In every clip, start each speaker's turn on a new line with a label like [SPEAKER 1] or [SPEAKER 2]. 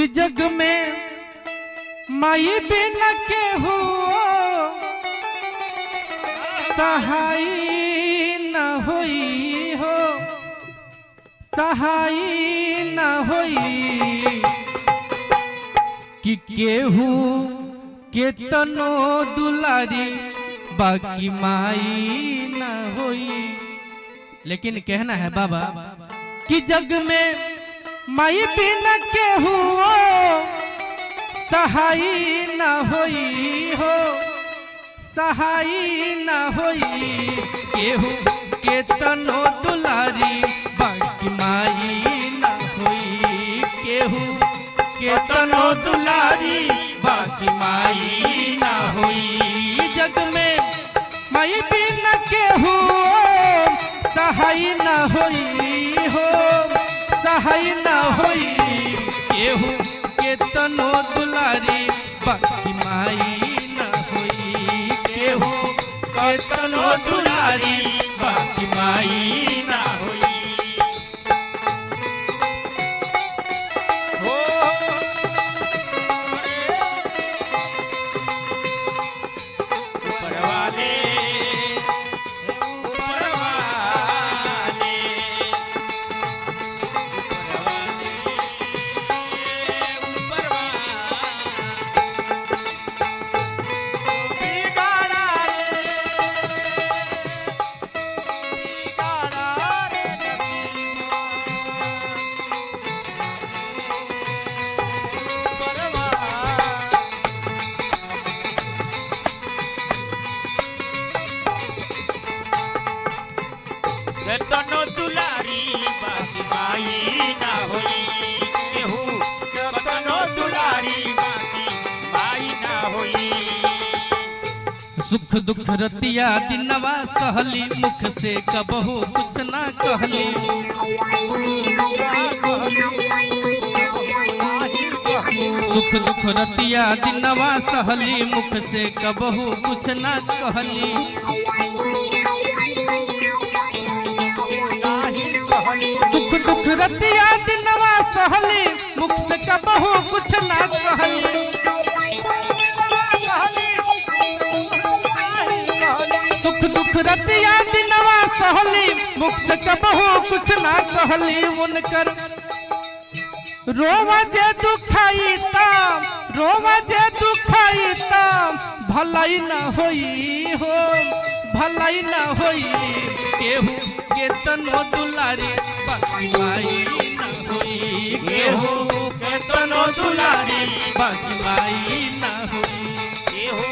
[SPEAKER 1] कि जग में माई बिन के हो सहाय न होई हो, सहाय न होई कि केहू के तनो दुलारी बाकी माई न होई। लेकिन कहना है बाबा कि जग में माई बिन केहू सहाय न होई हो, सहाय न होई केहू के तनो दुलारी बाकी माई न होई, केहू के तनो दुलारी बाकी माई न होई। जग में माई बिन केहू सहाय न होई हो, सहाय न होई केहू के तनो दुलारी बाकी माई न होई, केहू के तनो दुलारी बाकी माई न होई।
[SPEAKER 2] तनो दुलारी बाकी माई ना होई, केहू तनो दुलारी बाकी माई ना होई।
[SPEAKER 1] सुख दुख रतिया दिनवा सहली मुख से कबहू कुछ ना कहली, सुख दुख रतिया दिनवा सहली मुख से कबहू कुछ ना कहली। सुख दुख रतिया दिनवा सहली मुख से कबहू कुछ ना कहली। सुख दुख रतिया दिनवा सहली मुख से कबहू कुछ ना कहली। उनकर रोवा जे दुखाई ताम, रोवा जे दुखाई ताम भलाई न होई हो, भलाई न होई केहू के तनो दुलारी बाकी माई न होई, केहू के तनो दुलारी बाकी माई न होई,
[SPEAKER 2] केहू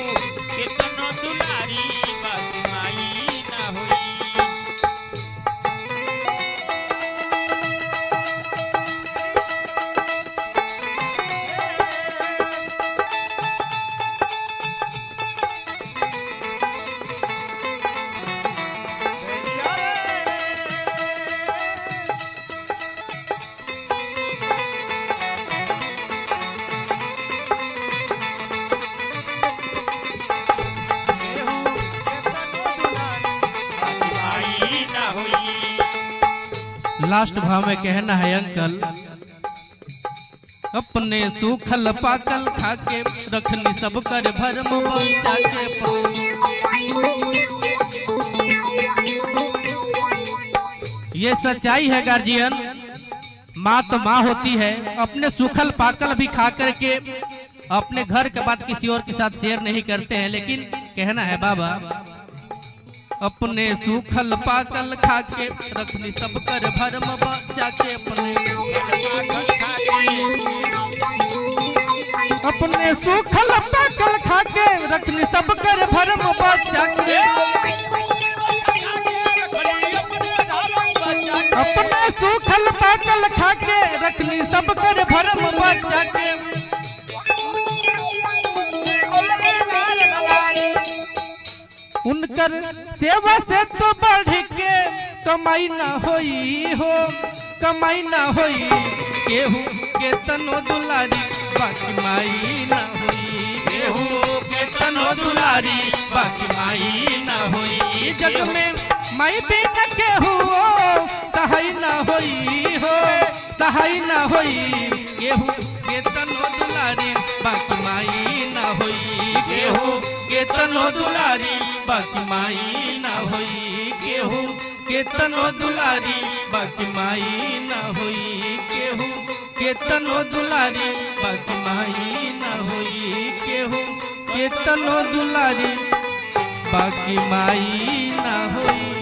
[SPEAKER 2] के तनो दुलारी बाकी माई ना होई।
[SPEAKER 1] लास्ट भाव में कहना है अंकल, अपने सूखल पाकल खाके रखनी सब कर भरम बचा के पानी। ये सच्चाई है गार्जियन, माँ तो माँ होती है, अपने सूखल पाकल भी खा करके अपने घर के बाद किसी और के साथ शेयर नहीं करते हैं। लेकिन कहना है बाबा अपने सूखल पाकल खाके रखनी सब कर भरम बचा के, अपने सूखल पाकल खाके रखनी सब कर भरम बचा के, अपने सूखल पाकल खाके रखनी सब कर भरम बचा के। उनकर सेवा से तो बढ़ के कमाई ना होई हो, कमाई ना होई केहू के तनो दुलारी बाकी माई ना होई, केहू के तनो दुलारी बाकी माई ना होई। जग में माई बिन केहू सहाय ना होई हो, सहाय ना होई केहू केतनो दुलारी बाकी माई ना होई केहू केतनो दुलारी बाकी माई ना होई केहू केतनो दुलारी बाकी माई ना होई केहू केतनो दुलारी बाकी माई ना होई केहू केतनो दुलारी बाकी माई ना होई।